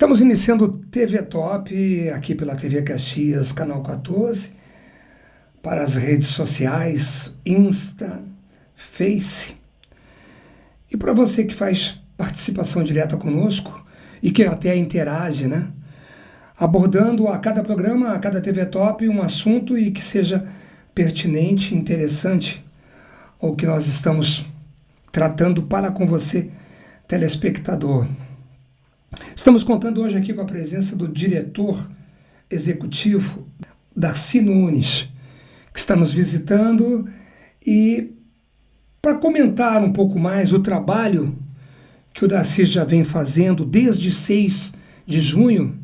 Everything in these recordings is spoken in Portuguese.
Estamos iniciando o TV Top aqui pela TV Caxias, canal 14, para as redes sociais, Insta, Face. E para você que faz participação direta conosco e que até interage, né? Abordando a cada programa, a cada TV Top, um assunto e que seja pertinente, interessante ao que nós estamos tratando para com você, telespectador. Estamos contando hoje aqui com a presença do diretor executivo, Darcy Nunes, que está nos visitando e para comentar um pouco mais o trabalho que o Darcy já vem fazendo desde 6 de junho,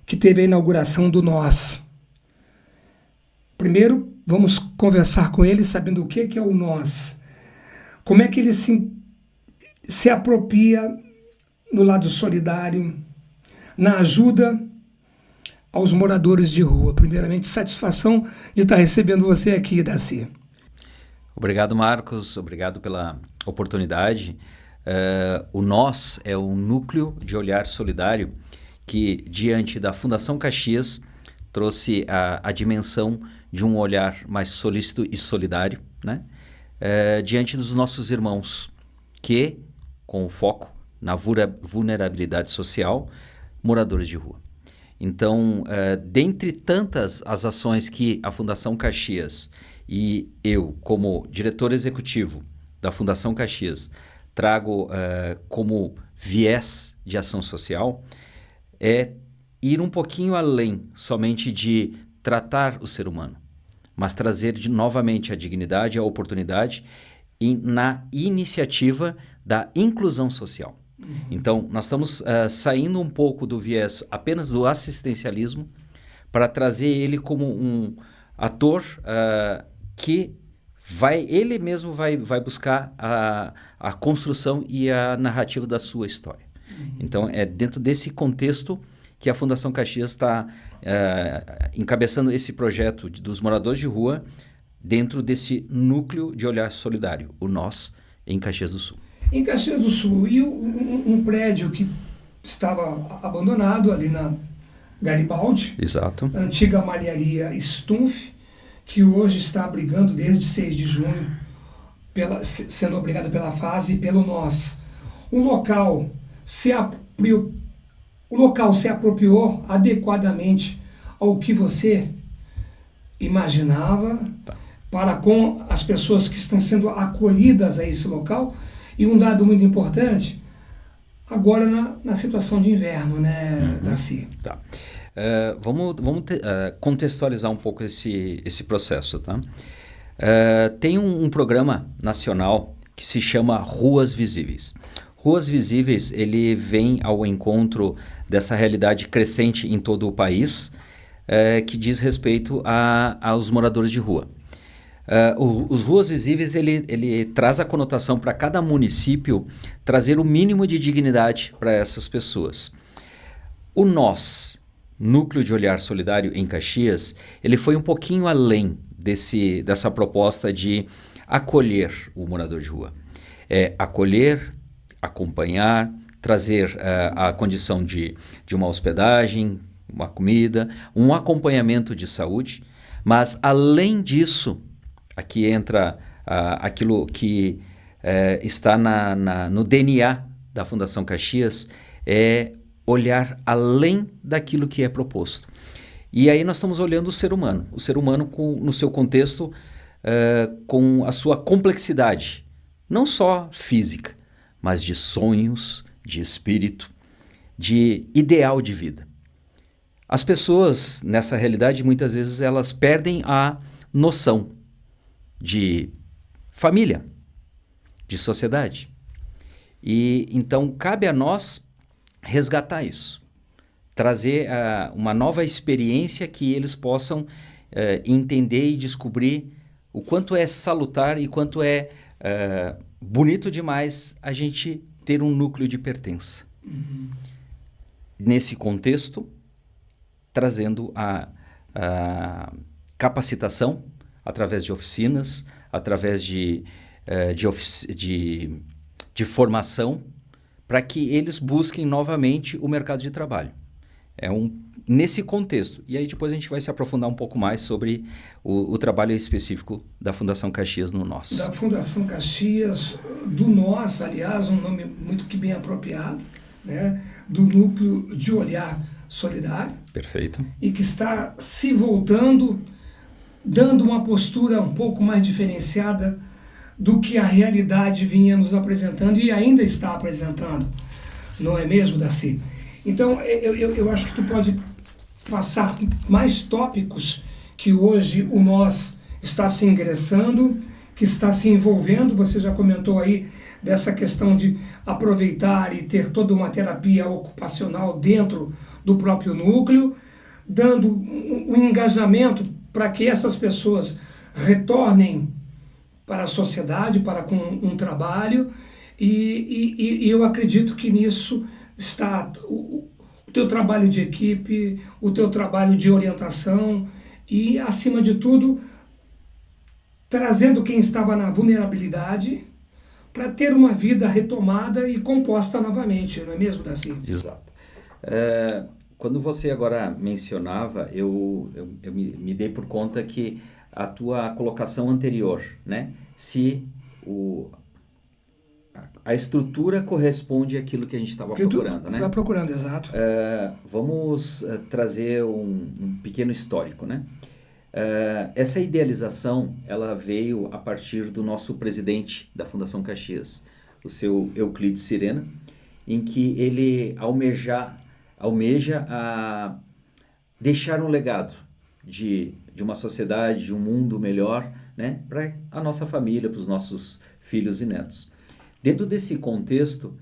que teve a inauguração do Nós. Primeiro, vamos conversar com ele sabendo o que é o Nós, como é que ele se apropria no lado solidário, na ajuda aos moradores de rua. Primeiramente, satisfação de estar recebendo você aqui, Darcy. Obrigado, Marcos. Obrigado pela oportunidade. O Nós é um núcleo de olhar solidário que, diante da Fundação Caxias, trouxe a dimensão de um olhar mais solícito e solidário, né? Diante dos nossos irmãos, que, com o foco na vulnerabilidade social, moradores de rua. Então, dentre tantas as ações que a Fundação Caxias e eu, como diretor executivo da Fundação Caxias, trago como viés de ação social, é ir um pouquinho além somente de tratar o ser humano, mas trazer novamente a dignidade, a oportunidade na iniciativa da inclusão social. Então, nós estamos saindo um pouco do viés apenas do assistencialismo para trazer ele como um ator que ele mesmo vai buscar a construção e a narrativa da sua história. Então, é dentro desse contexto que a Fundação Caxias está encabeçando esse projeto dos moradores de rua dentro desse núcleo de olhar solidário, o Nós, em Caxias do Sul. Em Caxias do Sul, e um prédio que estava abandonado ali na Garibaldi, exato, a antiga malharia Stumpf, que hoje está abrigando desde 6 de junho, sendo abrigado pela fase e pelo Nós. O local se apropriou adequadamente ao que você imaginava, para com as pessoas que estão sendo acolhidas a esse local. E um dado muito importante, agora na situação de inverno, né, Darcy? Tá. Vamos contextualizar um pouco esse processo, tá? Tem um programa nacional que se chama Ruas Visíveis. Ruas Visíveis, ele vem ao encontro dessa realidade crescente em todo o país, que diz respeito aos moradores de rua. Os Ruas Visíveis, ele traz a conotação para cada município trazer o mínimo de dignidade para essas pessoas. O Nós, Núcleo de Olhar Solidário em Caxias, ele foi um pouquinho além dessa proposta de acolher o morador de rua. Acolher, acompanhar, trazer a condição de uma hospedagem, uma comida, um acompanhamento de saúde, mas além disso, aqui entra aquilo que está no DNA da Fundação Caxias, é olhar além daquilo que é proposto. E aí nós estamos olhando o ser humano no seu contexto, com a sua complexidade, não só física, mas de sonhos, de espírito, de ideal de vida. As pessoas, nessa realidade, muitas vezes elas perdem a noção de família, de sociedade. E então cabe a nós resgatar isso, trazer uma nova experiência que eles possam entender e descobrir o quanto é salutar e quanto é bonito demais a gente ter um núcleo de pertença. Nesse contexto, trazendo a capacitação através de oficinas, através de formação, para que eles busquem novamente o mercado de trabalho. Nesse contexto. E aí depois a gente vai se aprofundar um pouco mais sobre o trabalho específico da Fundação Caxias no NOS. Da Fundação Caxias, do NOS, aliás, um nome muito que bem apropriado, né? Do Núcleo de Olhar Solidário. Perfeito. E que está se voltando, dando uma postura um pouco mais diferenciada do que a realidade vinha nos apresentando e ainda está apresentando. Não é mesmo, Darcy? Então, eu acho que tu pode passar mais tópicos que hoje o NOS está se ingressando, que está se envolvendo. Você já comentou aí dessa questão de aproveitar e ter toda uma terapia ocupacional dentro do próprio núcleo, dando um engajamento para que essas pessoas retornem para a sociedade, para com um trabalho, e eu acredito que nisso está o teu trabalho de equipe, o teu trabalho de orientação e, acima de tudo, trazendo quem estava na vulnerabilidade para ter uma vida retomada e composta novamente, não é mesmo, Darcy? Exato. Quando você agora mencionava, eu me dei por conta que a tua colocação anterior, né? Se a estrutura corresponde àquilo que a gente estava procurando, né? Estava procurando, exato. Vamos trazer um pequeno histórico, né? Essa idealização, ela veio a partir do nosso presidente da Fundação Caxias, o seu Euclides Sirena, em que ele almeja a deixar um legado de uma sociedade, de um mundo melhor, né, para a nossa família, para os nossos filhos e netos. Dentro desse contexto,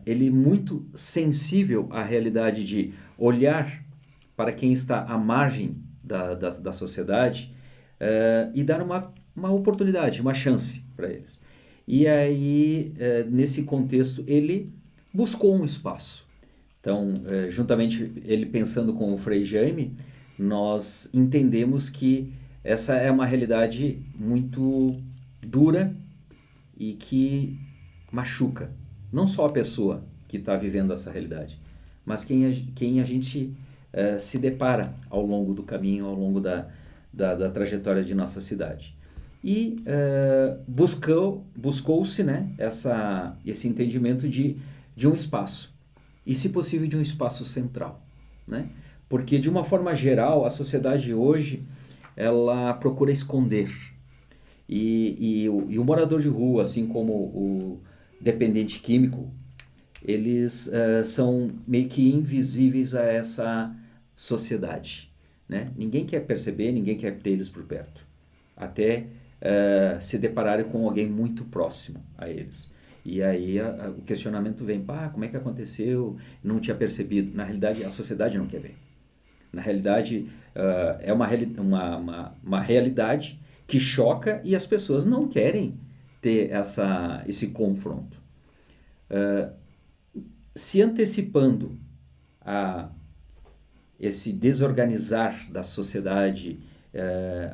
ele muito sensível à realidade de olhar para quem está à margem da sociedade e dar uma oportunidade, uma chance para eles. E aí, nesse contexto, ele buscou um espaço. Então, juntamente ele pensando com o Frei Jaime, nós entendemos que essa é uma realidade muito dura e que machuca. Não só a pessoa que está vivendo essa realidade, mas quem a gente se depara ao longo do caminho, ao longo da trajetória de nossa cidade. E buscou-se, né, esse entendimento de um espaço. E, se possível, de um espaço central, né? Porque, de uma forma geral, a sociedade hoje, ela procura esconder. E o morador de rua, assim como o dependente químico, eles são meio que invisíveis a essa sociedade, né? Ninguém quer perceber, ninguém quer ter eles por perto. Até se depararem com alguém muito próximo a eles. E aí o questionamento vem, como é que aconteceu? Não tinha percebido. Na realidade, a sociedade não quer ver. Na realidade, é uma realidade que choca e as pessoas não querem ter esse confronto. Se antecipando a esse desorganizar da sociedade,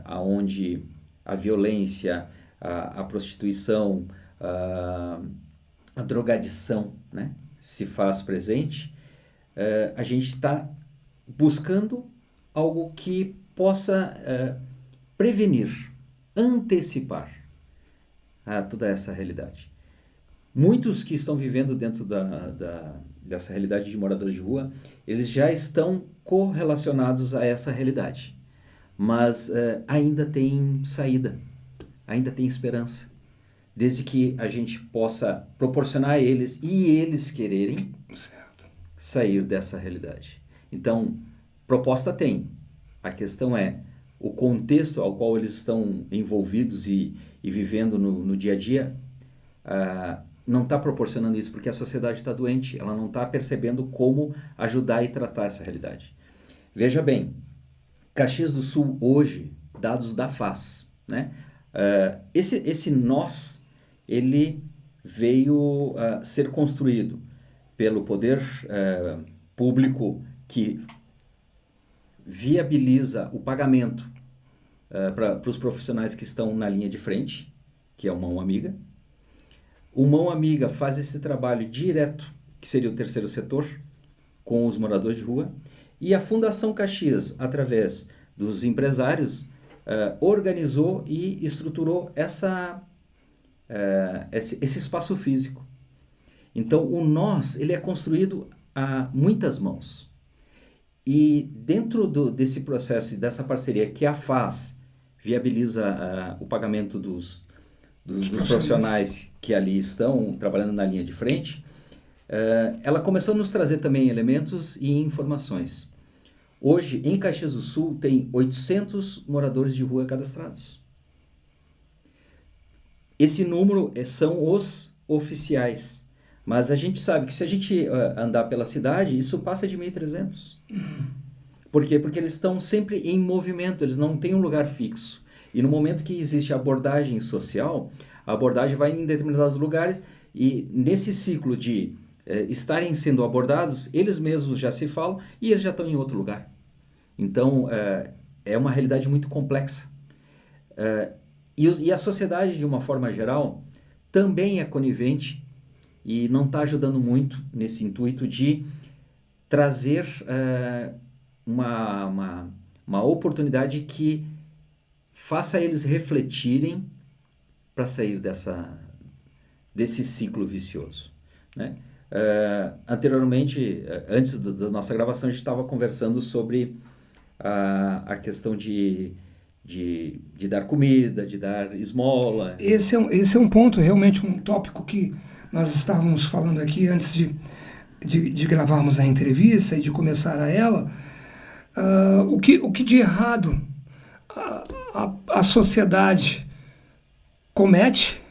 onde a violência, a prostituição, a drogadição, né, se faz presente, a gente está buscando algo que possa prevenir, antecipar toda essa realidade. Muitos que estão vivendo dentro dessa realidade de moradores de rua, eles já estão correlacionados a essa realidade, mas ainda tem saída, ainda tem esperança. Desde que a gente possa proporcionar a eles e eles quererem sair dessa realidade. Então, proposta tem. A questão é o contexto ao qual eles estão envolvidos e vivendo no dia a dia não está proporcionando isso, porque a sociedade está doente, ela não está percebendo como ajudar e tratar essa realidade. Veja bem, Caxias do Sul hoje, dados da FAS, né? Esse nós, ele veio ser construído pelo poder público que viabiliza o pagamento para os profissionais que estão na linha de frente, que é a mão amiga, O Mão Amiga faz esse trabalho direto, que seria o terceiro setor, com os moradores de rua. E a Fundação Caxias, através dos empresários, organizou e estruturou esse espaço físico. Então, o nós, ele é construído a muitas mãos. E dentro desse processo e dessa parceria que a FAS viabiliza o pagamento dos profissionais que ali estão trabalhando na linha de frente, ela começou a nos trazer também elementos e informações. Hoje, em Caxias do Sul, tem 800 moradores de rua cadastrados. Esse número são os oficiais. Mas a gente sabe que se a gente andar pela cidade, isso passa de 1.300. Por quê? Porque eles estão sempre em movimento, eles não têm um lugar fixo. E no momento que existe a abordagem social, a abordagem vai em determinados lugares e nesse ciclo de estarem sendo abordados, eles mesmos já se falam e eles já estão em outro lugar. Então, é uma realidade muito complexa. E a sociedade, de uma forma geral, também é conivente e não está ajudando muito nesse intuito de trazer uma oportunidade que faça eles refletirem para sair desse ciclo vicioso, né? Anteriormente, antes da nossa gravação, a gente estava conversando sobre a questão de dar comida, de dar esmola. Esse é um ponto, realmente um tópico que nós estávamos falando aqui antes de gravarmos a entrevista e de começar ela. O que de errado a sociedade comete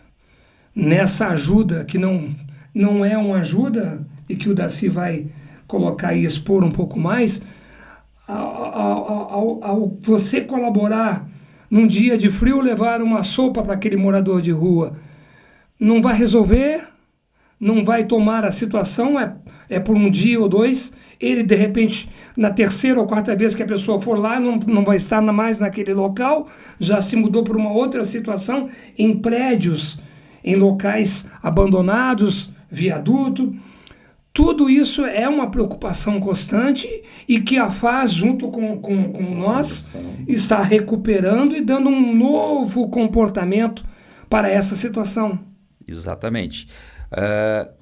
nessa ajuda que não é uma ajuda e que o Daci vai colocar e expor um pouco mais, ao você colaborar num dia de frio, levar uma sopa para aquele morador de rua, não vai resolver, não vai tomar a situação, é por um dia ou dois, ele de repente, na terceira ou quarta vez que a pessoa for lá, não vai estar mais naquele local, já se mudou para uma outra situação, em prédios, em locais abandonados, viaduto. Tudo isso é uma preocupação constante e que a FAS, junto com nós, está recuperando e dando um novo comportamento para essa situação. Exatamente.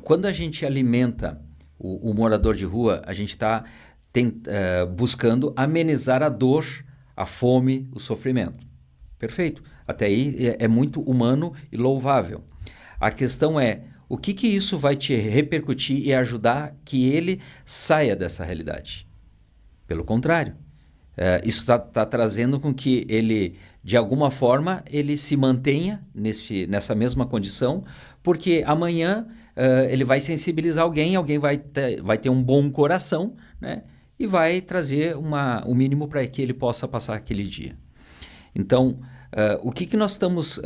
Quando a gente alimenta o morador de rua, a gente está buscando amenizar a dor, a fome, o sofrimento. Perfeito. Até aí é muito humano e louvável. A questão é, o que isso vai te repercutir e ajudar que ele saia dessa realidade? Pelo contrário, isso está trazendo com que ele, de alguma forma, ele se mantenha nessa mesma condição, porque amanhã ele vai sensibilizar alguém vai ter um bom coração, né? E vai trazer o mínimo para que ele possa passar aquele dia. Então, o que nós estamos...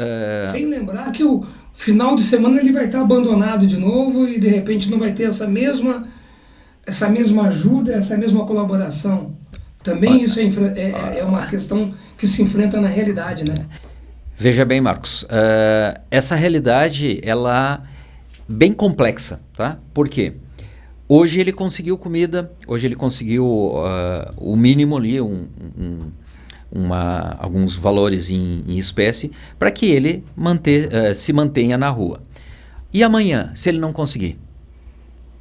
Sem lembrar que o final de semana ele vai estar abandonado de novo e de repente não vai ter essa mesma ajuda, essa mesma colaboração. Também isso é uma questão que se enfrenta na realidade, né? Veja bem, Marcos, essa realidade, ela é bem complexa, tá? Por quê? Hoje ele conseguiu comida, hoje ele conseguiu o mínimo ali, alguns valores em espécie, para que ele se mantenha na rua. E amanhã, se ele não conseguir,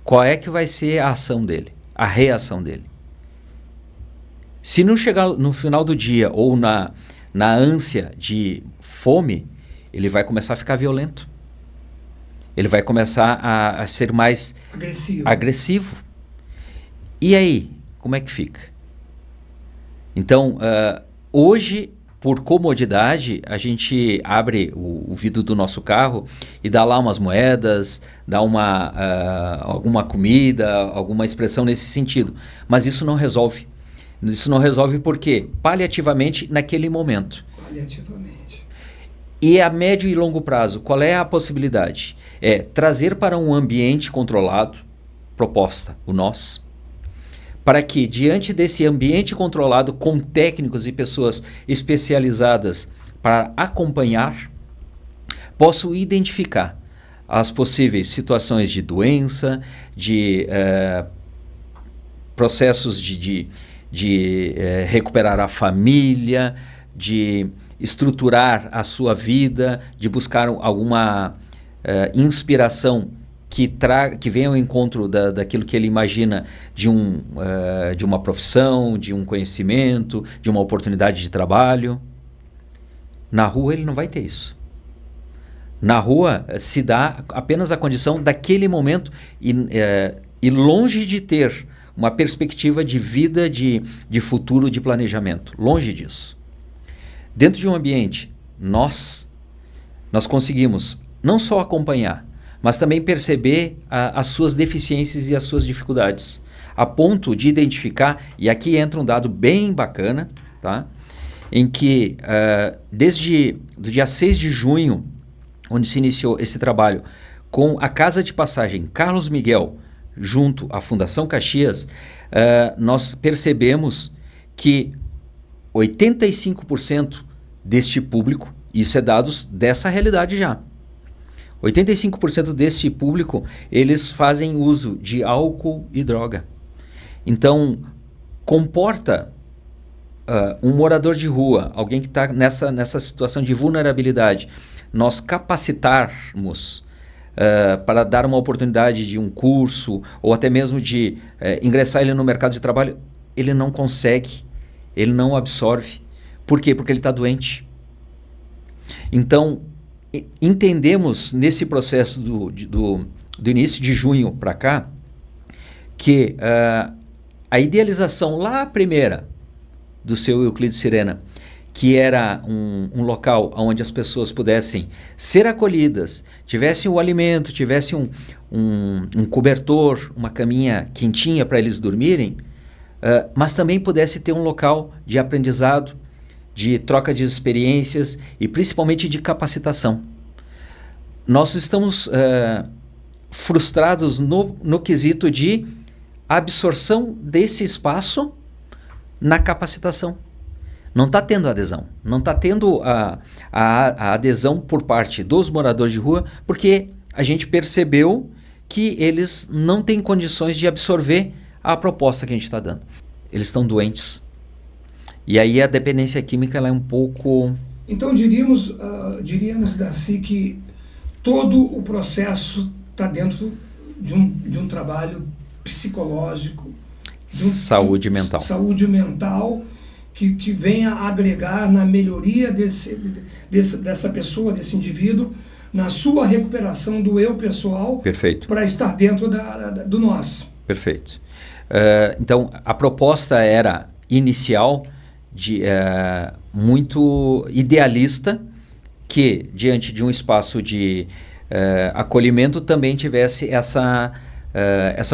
qual é que vai ser a ação dele, a reação dele? Se não chegar no final do dia ou na ânsia de fome, ele vai começar a ficar violento. Ele vai começar a ser mais agressivo. E aí, como é que fica? Então, hoje, por comodidade, a gente abre o vidro do nosso carro e dá lá umas moedas, dá alguma comida, alguma expressão nesse sentido. Mas isso não resolve. Isso não resolve por quê? Paliativamente, naquele momento. Paliativamente. E a médio e longo prazo, qual é a possibilidade? É trazer para um ambiente controlado, proposta, o nós, para que diante desse ambiente controlado, com técnicos e pessoas especializadas para acompanhar, possam identificar as possíveis situações de doença, de processos de recuperar a família, de estruturar a sua vida, de buscar alguma inspiração que venha ao encontro daquilo que ele imagina de uma profissão, de um conhecimento, de uma oportunidade de trabalho. Na rua ele não vai ter isso. Na rua se dá apenas a condição daquele momento e longe de ter uma perspectiva de vida, de futuro, de planejamento. Longe disso. Dentro de um ambiente, nós conseguimos não só acompanhar, mas também perceber as suas deficiências e as suas dificuldades, a ponto de identificar, e aqui entra um dado bem bacana, tá? Em que desde o dia 6 de junho, onde se iniciou esse trabalho, com a Casa de Passagem Carlos Miguel, junto à Fundação Caxias, nós percebemos que 85% deste público, isso é dados dessa realidade já, 85% deste público, eles fazem uso de álcool e droga. Então, comporta um morador de rua, alguém que está nessa situação de vulnerabilidade, nós capacitarmos para dar uma oportunidade de um curso ou até mesmo de ingressar ele no mercado de trabalho, ele não consegue, ele não absorve. Por quê? Porque ele está doente. Então, entendemos nesse processo do início de junho para cá que a idealização lá primeira do seu Euclides Sirena, que era um local onde as pessoas pudessem ser acolhidas, tivessem o alimento, tivessem um cobertor, uma caminha quentinha para eles dormirem, mas também pudesse ter um local de aprendizado, de troca de experiências e principalmente de capacitação. Nós estamos frustrados no quesito de absorção desse espaço na capacitação. Não está tendo adesão, não está tendo a adesão por parte dos moradores de rua, porque a gente percebeu que eles não têm condições de absorver a proposta que a gente está dando. Eles estão doentes. E aí a dependência química ela é um pouco... Então diríamos assim que todo o processo está dentro de um trabalho psicológico. Saúde mental. Saúde mental que venha agregar na melhoria dessa pessoa, desse indivíduo, na sua recuperação do eu pessoal. Perfeito. Para estar dentro do nós. Perfeito. Então, a proposta era inicial, muito idealista, que diante de um espaço de acolhimento também tivesse essa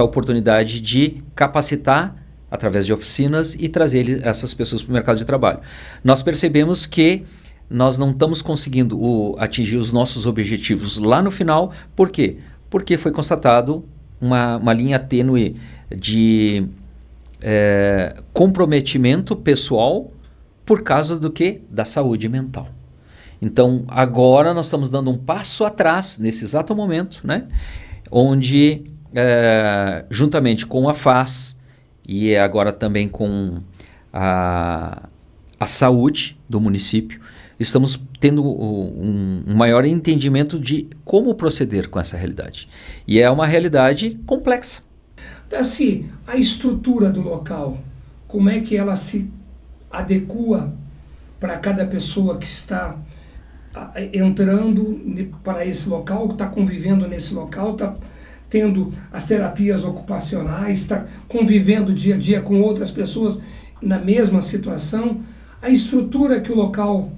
oportunidade de capacitar através de oficinas e trazer essas pessoas para o mercado de trabalho. Nós percebemos que nós não estamos conseguindo atingir os nossos objetivos lá no final. Por quê? Porque foi constatado uma linha tênue de comprometimento pessoal por causa do quê? Da saúde mental. Então, agora nós estamos dando um passo atrás, nesse exato momento, né? Onde, juntamente com a FAS e agora também com a saúde do município, estamos tendo um maior entendimento de como proceder com essa realidade. E é uma realidade complexa. Assim, a estrutura do local, como é que ela se adequa para cada pessoa que está entrando para esse local, que está convivendo nesse local, está tendo as terapias ocupacionais, está convivendo dia a dia com outras pessoas na mesma situação, a estrutura que o local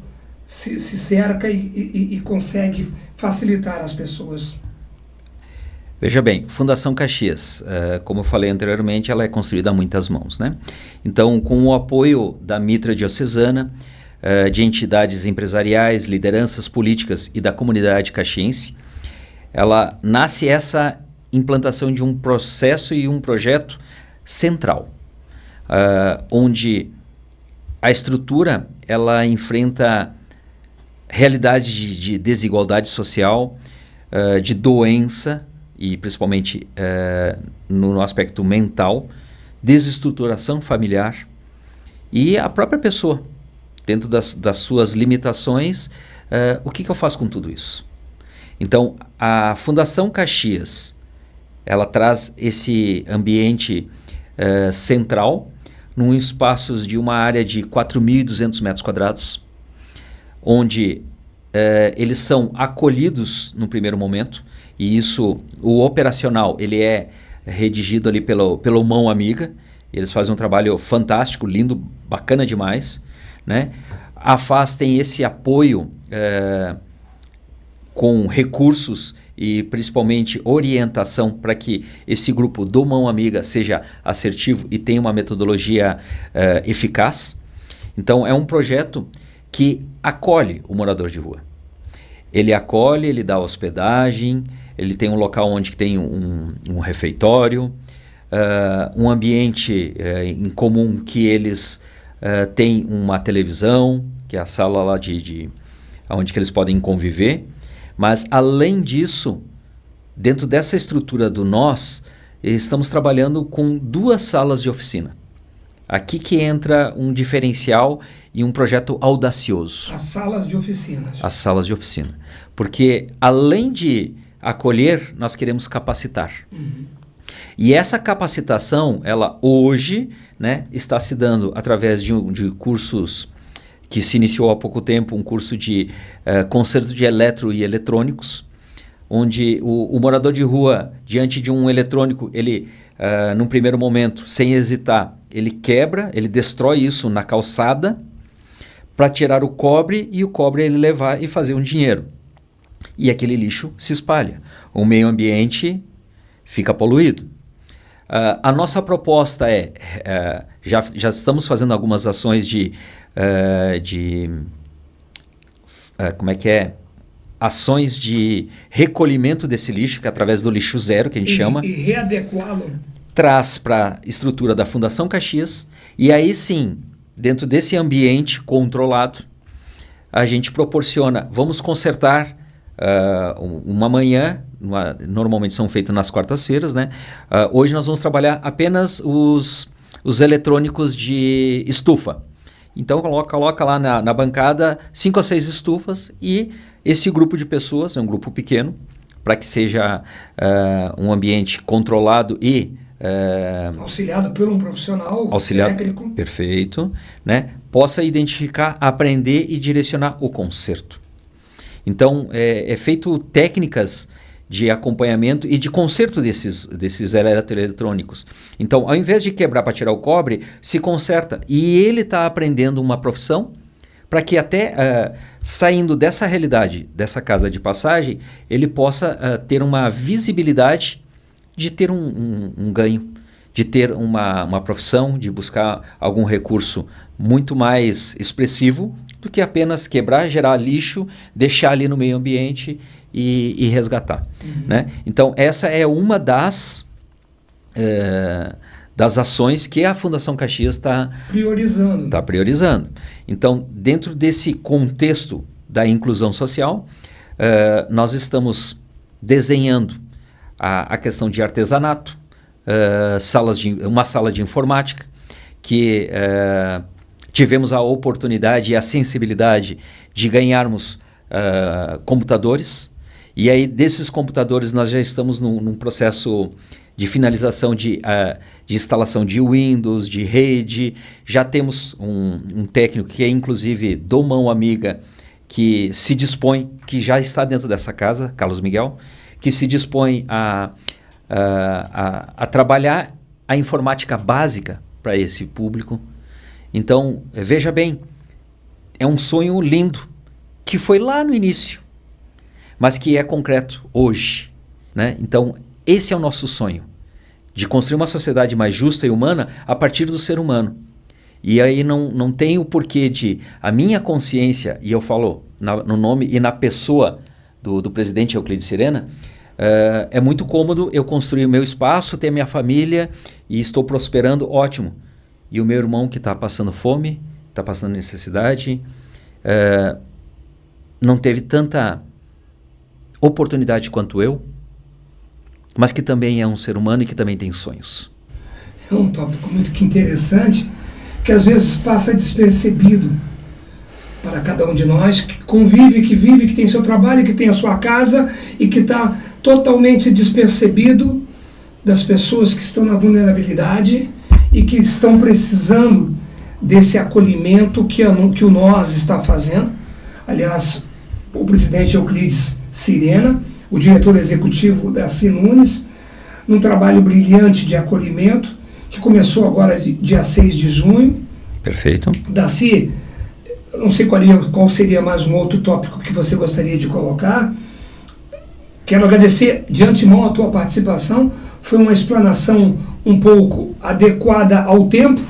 se cerca e consegue facilitar as pessoas. Veja bem, Fundação Caxias, como eu falei anteriormente, ela é construída a muitas mãos, né? Então, com o apoio da Mitra Diocesana, de entidades empresariais, lideranças políticas e da comunidade caxiense, ela nasce essa implantação de um processo e um projeto central, onde a estrutura ela enfrenta realidade de desigualdade social, de doença, e principalmente no aspecto mental, desestruturação familiar, e a própria pessoa, dentro das suas limitações, o que eu faço com tudo isso? Então, a Fundação Caxias, ela traz esse ambiente central, num espaço de uma área de 4.200 metros quadrados, onde eles são acolhidos no primeiro momento, e isso, o operacional, ele é redigido ali pelo Mão Amiga. Eles fazem um trabalho fantástico, lindo, bacana demais, né? A FAS tem esse apoio com recursos e principalmente orientação para que esse grupo do Mão Amiga seja assertivo e tenha uma metodologia eficaz. Então é um projeto que acolhe o morador de rua. Ele acolhe, ele dá hospedagem, ele tem um local onde tem um refeitório, um ambiente em comum que eles têm uma televisão, que é a sala lá onde que eles podem conviver. Mas, além disso, dentro dessa estrutura do nós, estamos trabalhando com 2 salas de oficina. Aqui que entra um diferencial e um projeto audacioso. As salas de oficinas. As salas de oficina. Porque, além de acolher, nós queremos capacitar. Uhum. E essa capacitação, ela hoje, né, está se dando através de cursos que se iniciou há pouco tempo, um curso de conserto de eletro e eletrônicos, onde o morador de rua, diante de um eletrônico, ele, num primeiro momento, sem hesitar, ele quebra, ele destrói isso na calçada para tirar o cobre, e o cobre ele levar e fazer um dinheiro. E aquele lixo se espalha. O meio ambiente fica poluído. A nossa proposta já estamos fazendo algumas ações ações de recolhimento desse lixo, que é através do lixo zero, que a gente chama. E readequá-lo. Traz para a estrutura da Fundação Caxias, e aí sim, dentro desse ambiente controlado, a gente proporciona, vamos consertar uma manhã, normalmente são feitas nas quartas-feiras, né? Hoje nós vamos trabalhar apenas os eletrônicos de estufa. Então coloca lá na bancada 5 a 6 estufas, e esse grupo de pessoas, é um grupo pequeno, para que seja um ambiente controlado e auxiliado por um profissional técnico. Perfeito, né? Possa identificar, aprender e direcionar o conserto. Então, é feito técnicas de acompanhamento e de conserto desses eletroeletrônicos. Então, ao invés de quebrar para tirar o cobre, se conserta. E ele está aprendendo uma profissão para que até saindo dessa realidade, dessa casa de passagem, ele possa ter uma visibilidade de ter um ganho, de ter uma profissão, de buscar algum recurso muito mais expressivo do que apenas quebrar, gerar lixo, deixar ali no meio ambiente e resgatar. Uhum. Né? Então, essa é uma das ações que a Fundação Caxias está priorizando. Então, dentro desse contexto da inclusão social, nós estamos desenhando a questão de artesanato, uma sala de informática, que tivemos a oportunidade e a sensibilidade de ganharmos computadores, e aí desses computadores nós já estamos num processo de finalização de instalação de Windows, de rede. Já temos um técnico que é inclusive do Mão Amiga, que se dispõe, que já está dentro dessa casa, Carlos Miguel, que se dispõe a trabalhar a informática básica para esse público. Então, veja bem, é um sonho lindo, que foi lá no início, mas que é concreto hoje, né? Então, esse é o nosso sonho, de construir uma sociedade mais justa e humana a partir do ser humano. E aí não tem o porquê de a minha consciência, e eu falo no nome e na pessoa do presidente Euclides Sirena, é muito cômodo eu construir o meu espaço, ter minha família e estou prosperando, ótimo. E o meu irmão que está passando fome, está passando necessidade, não teve tanta oportunidade quanto eu, mas que também é um ser humano e que também tem sonhos. É um tópico muito interessante, que às vezes passa despercebido para cada um de nós, que convive, que vive, que tem seu trabalho, que tem a sua casa e que está totalmente despercebido das pessoas que estão na vulnerabilidade e que estão precisando desse acolhimento que o Nós está fazendo. Aliás, o presidente Euclides Sirena, o diretor executivo da Darcy Nunes, num trabalho brilhante de acolhimento, que começou agora dia 6 de junho. Perfeito. Darcy, eu não sei qual seria mais um outro tópico que você gostaria de colocar. Quero agradecer de antemão a tua participação. Foi uma explanação um pouco adequada ao tempo,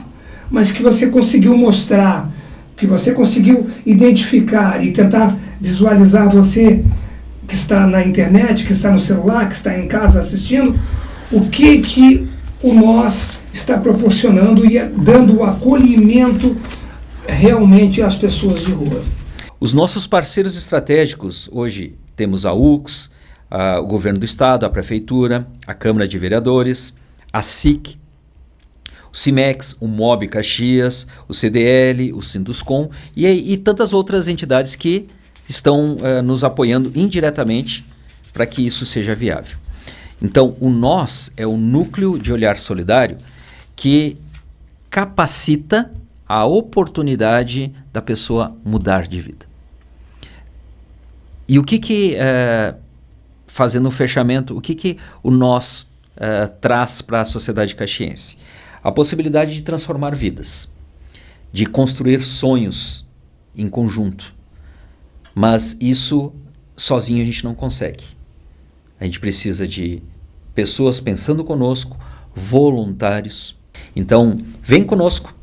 mas que você conseguiu mostrar, que você conseguiu identificar e tentar visualizar, você que está na internet, que está no celular, que está em casa assistindo, o que o Nós está proporcionando e dando o acolhimento realmente às pessoas de rua. Os nossos parceiros estratégicos, hoje temos a UX, o Governo do Estado, a Prefeitura, a Câmara de Vereadores, a SIC, o CIMEX, o MOB Caxias, o CDL, o Sinduscom e tantas outras entidades que estão nos apoiando indiretamente para que isso seja viável. Então, o Nós é o núcleo de olhar solidário que capacita a oportunidade da pessoa mudar de vida. E o que fazendo um fechamento, o que o Nós traz para a sociedade caxiense? A possibilidade de transformar vidas, de construir sonhos em conjunto. Mas isso sozinho a gente não consegue. A gente precisa de pessoas pensando conosco, voluntários. Então, vem conosco,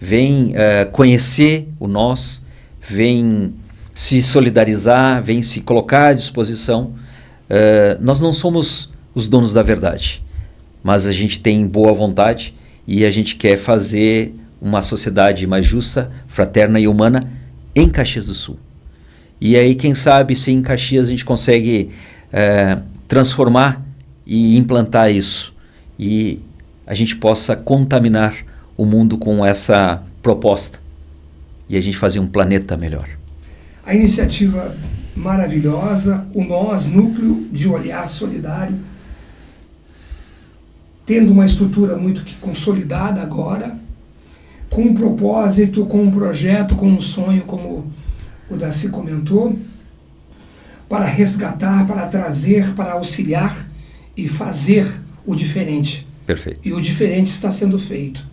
vem conhecer o Nós, vem se solidarizar, vem se colocar à disposição. Nós não somos os donos da verdade, mas a gente tem boa vontade e a gente quer fazer uma sociedade mais justa, fraterna e humana em Caxias do Sul. E aí, quem sabe, se em Caxias a gente consegue transformar e implantar isso e a gente possa contaminar o mundo com essa proposta e a gente fazer um planeta melhor. A iniciativa maravilhosa, o Nós, Núcleo de Olhar Solidário, tendo uma estrutura muito consolidada agora, com um propósito, com um projeto, com um sonho, como o Darcy comentou, para resgatar, para trazer, para auxiliar e fazer o diferente. Perfeito. E o diferente está sendo feito.